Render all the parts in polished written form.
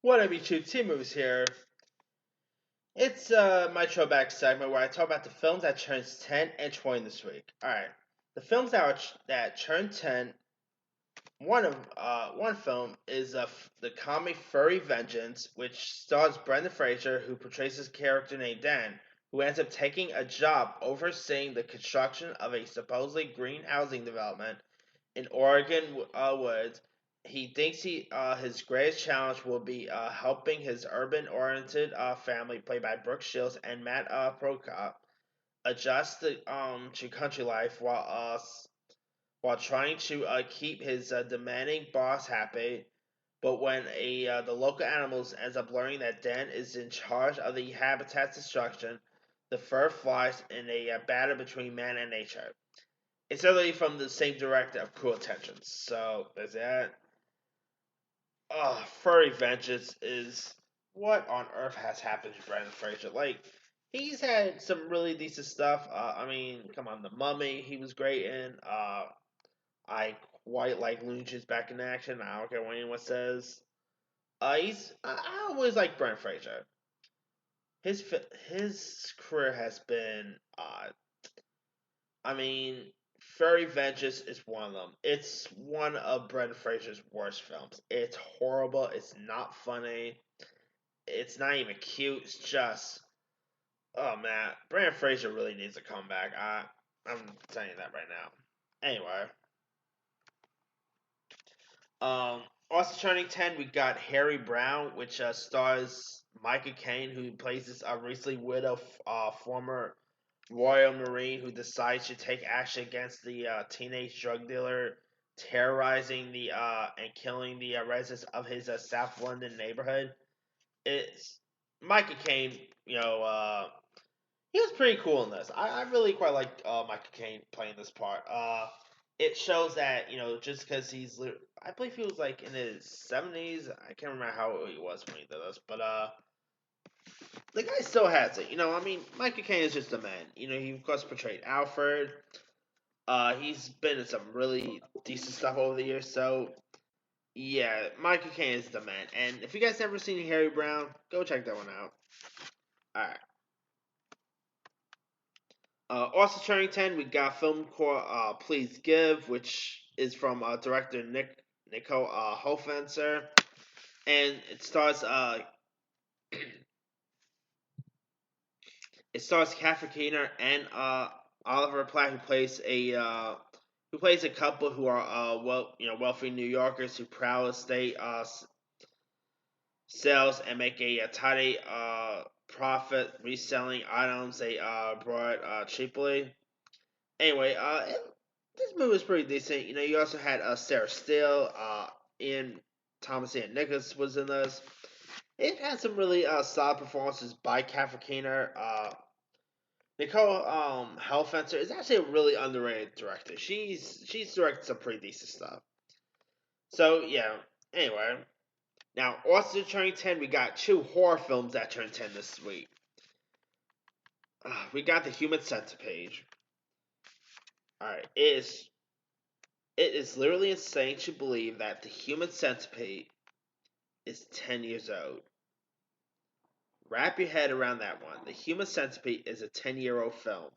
What up, YouTube? Timu's here. It's my throwback segment where I talk about the films that turns 10 and 20 this week. All right, the films that turned 10. One film is the comic Furry Vengeance, which stars Brendan Fraser, who portrays his character named Dan, who ends up taking a job overseeing the construction of a supposedly green housing development in Oregon woods. He thinks his greatest challenge will be helping his urban-oriented family, played by Brooke Shields and Matt Prokop, adjust to country life while trying to keep his demanding boss happy. But when the local animals ends up learning that Dan is in charge of the habitat destruction, the fur flies in a battle between man and nature. It's literally from the same director of Cruel Intentions. So there's that. Furry Vengeance is what on earth has happened to Brandon Fraser? Like, he's had some really decent stuff. I mean, come on, The Mummy, he was great in. I quite like Looney Tunes back in action. I don't care what anyone says. I always like Brandon Fraser. His career has been I mean, Furry Vengeance is one of them. It's one of Brendan Fraser's worst films. It's horrible. It's not funny. It's not even cute. It's just, oh man, Brendan Fraser really needs a comeback. I'm telling you that right now. Anyway, um, also turning 10, we got Harry Brown, which stars Micah Caine, who plays this recently widowed former Royal Marine who decides to take action against the teenage drug dealer terrorizing the and killing the residents of his South London neighborhood. It's Micah Caine, he was pretty cool in this. I really quite like Micah Caine playing this part. It shows that just because I believe he was like in his 70s. I can't remember how old he was when he did this, but the guy still has it. I mean, Michael Caine is just a man. He of course portrayed Alfred. He's been in some really decent stuff over the years. So yeah, Michael Caine is the man. And if you guys never seen Harry Brown, go check that one out. All right. Also turning 10, we got a film called Please Give, which is from director Nico Hofenser, and it stars Catherine Keener and Oliver Platt, who plays a couple who are wealthy New Yorkers who proudly state sells and make a tidy profit reselling items they brought cheaply. Anyway, this movie was pretty decent. You also had Sarah Steele, Ian Thomas and Nicholas was in this. It had some really solid performances by Catherine Keener. Nicole Hellfencer is actually a really underrated director. She's directed some pretty decent stuff. So yeah. Anyway, now also turning 10, we got two horror films that turned 10 this week. We got the Human Centipede. All right, it is literally insane to believe that the Human Centipede is 10 years old. Wrap your head around that one. The Human Centipede is a 10-year-old film.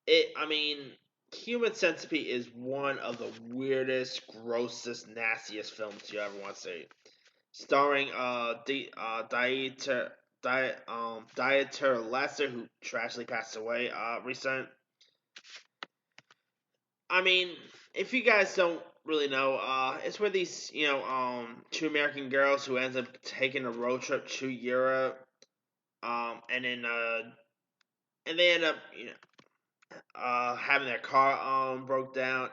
I mean, Human Centipede is one of the weirdest, grossest, nastiest films you ever want to see. Starring Dieter Lesser, who tragically passed away recent. I mean, if you guys don't really know, it's where these two American girls who ends up taking a road trip to Europe, and then and they end up having their car broke down,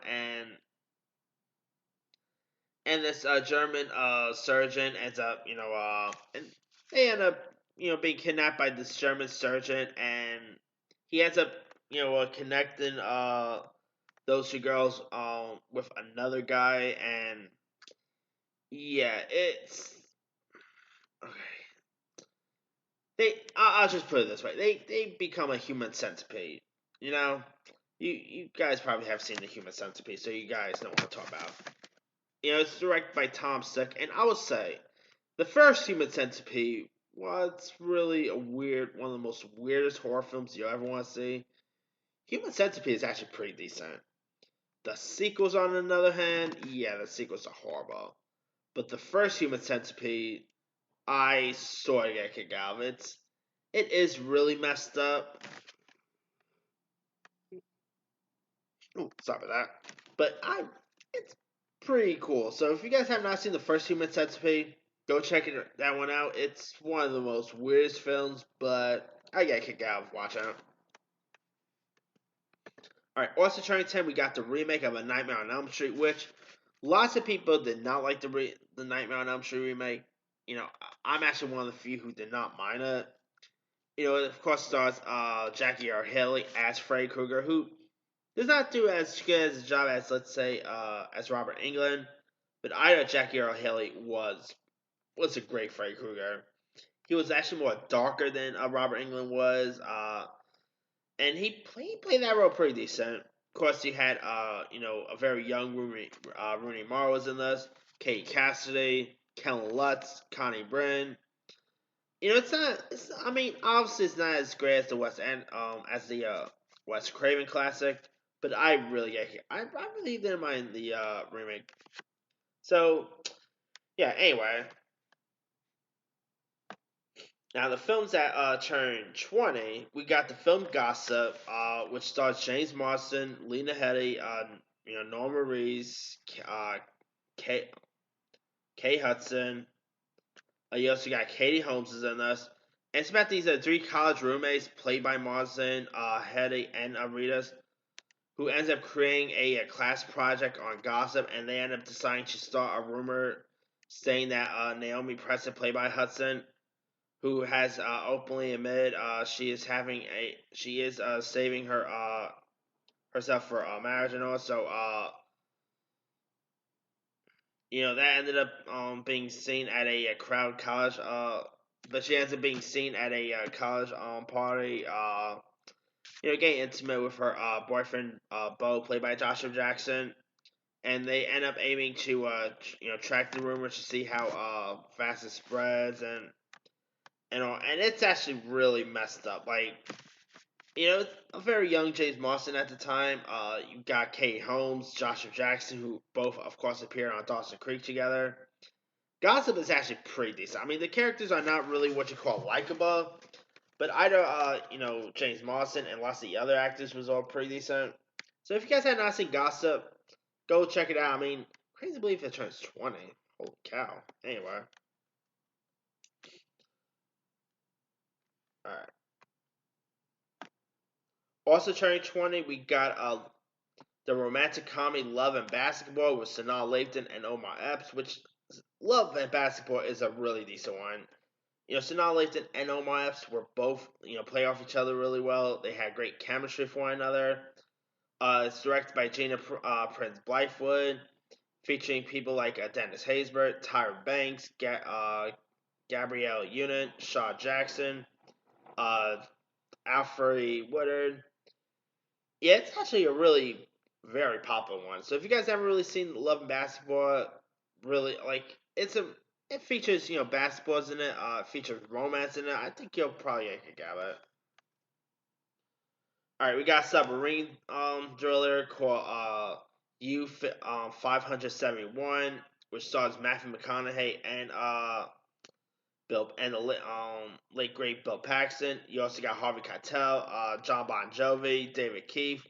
and this German surgeon ends up and they end up being kidnapped by this German surgeon, and he ends up connecting those two girls with another guy, and yeah, it's okay. I'll just put it this way: they become a human centipede. You know, you guys probably have seen the Human Centipede, so you guys know what I'm talking about. It's directed by Tom Sick, and I would say The first Human Centipede was really one of the most weirdest horror films you'll ever want to see. Human Centipede is actually pretty decent. The sequels, on the other hand, yeah, the sequels are horrible. But the first Human Centipede, I sort of get a kick out of it. It is really messed up. Oh, sorry about that. But it's pretty cool. So if you guys have not seen the first Human Centipede, go check that one out. It's one of the most weirdest films, but I get a kick out of watching it. Alright, also turning 10, we got the remake of A Nightmare on Elm Street, which lots of people did not like the Nightmare on Elm Street remake. I'm actually one of the few who did not mind it. It of course stars Jackie Earle Haley as Freddy Krueger, who does not do as good as a job as, let's say, as Robert Englund, but I thought Jackie Earle Haley was a great Freddy Krueger. He was actually more darker than Robert Englund was, and he played that role pretty decent. Of course, you had a very young Rooney Mara was in this, Katie Cassidy, Kellen Lutz, Connie Brin. It's not. I mean, obviously, it's not as great as the Wes Craven classic, but I really didn't mind the remake. So yeah. Anyway, now the films that turned 20, we got the film Gossip, which stars James Marsden, Lena Headey, Norma Reese, Kay, Kay Hudson. You also got Katie Holmes is in this. And it's about these three college roommates played by Marsden, Headey, and Aritas, who ends up creating a class project on gossip, and they end up deciding to start a rumor saying that Naomi Preston, played by Hudson, who has openly admitted she is saving herself for marriage, and also that ended up being seen at a crowd college but she ends up being seen at a college party getting intimate with her boyfriend Bo, played by Joshua Jackson, and they end up aiming to track the rumors to see how fast it spreads, and it's actually really messed up. Like, it's a very young James Marsden at the time. You got Kate Holmes, Joshua Jackson, who both, of course, appeared on Dawson Creek together. Gossip is actually pretty decent. I mean, the characters are not really what you call likable, but either James Marsden and lots of the other actors was all pretty decent. So if you guys have not seen Gossip, go check it out. I mean, crazy to believe it turns 20. Holy cow. Anyway. Alright. Also turning 20, we got the romantic comedy Love and Basketball with Sanaa Lathan and Omar Epps, which Love and Basketball is a really decent one. Sanaa Lathan and Omar Epps were both, play off each other really well. They had great chemistry for one another. It's directed by Gina Prince Blythewood, featuring people like Dennis Haysbert, Tyra Banks, Gabrielle Union, Shaw Jackson, Alfred Woodard. Yeah, it's actually a really very popular one. So if you guys haven't really seen Love and Basketball, really it features basketballs in it. It features romance in it. I think you'll probably get a kick out of it. All right, we got a submarine driller called U 571, which stars Matthew McConaughey and the late great Bill Paxton. You also got Harvey Keitel, John Bon Jovi, David Keith.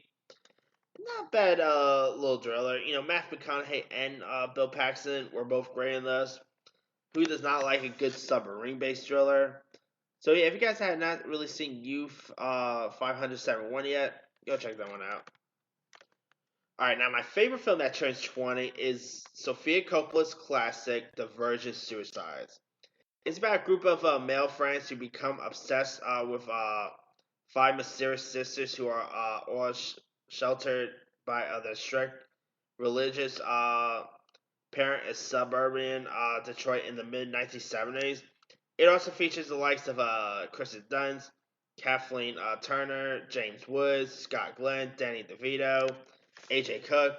Not bad, little driller. Matthew McConaughey and Bill Paxton were both great in this. Who does not like a good submarine-based driller? So yeah, if you guys have not really seen Youth 571 yet, go check that one out. Alright, now my favorite film that turns 20 is Sofia Coppola's classic, The Virgin Suicides. It's about a group of male friends who become obsessed with five mysterious sisters who are all sheltered by their strict religious parent in suburban Detroit in the mid 1970s. It also features the likes of Kristen Dunst, Kathleen Turner, James Woods, Scott Glenn, Danny DeVito, AJ Cook.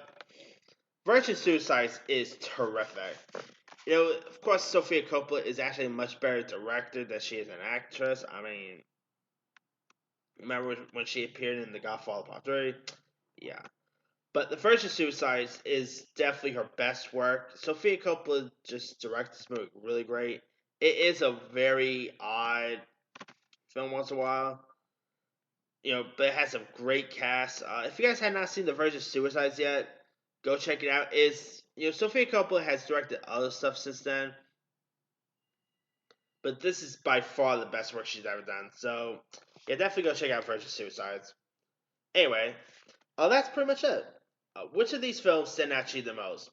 Virgin Suicides is terrific. Of course, Sofia Coppola is actually a much better director than she is an actress. I mean, remember when she appeared in The Godfather Part 3? Yeah. But The Virgin Suicides is definitely her best work. Sofia Coppola just directed this movie really great. It is a very odd film once in a while. But it has a great cast. If you guys have not seen The Virgin Suicides yet, go check it out. Sofia Coppola has directed other stuff since then, but this is by far the best work she's ever done. So, yeah, definitely go check out Virgin Suicides. Anyway, that's pretty much it. Which of these films stand out to you the most?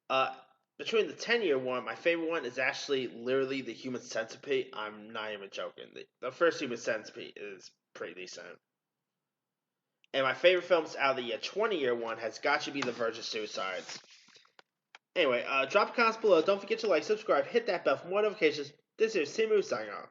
Uh, Between the 10-year one, my favorite one is actually literally the Human Centipede. I'm not even joking. The first Human Centipede is pretty decent. And my favorite films out of the 20-year one has got to be The Virgin Suicides. Anyway, drop a comments below. Don't forget to like, subscribe, hit that bell for more notifications. This is Timu signing off.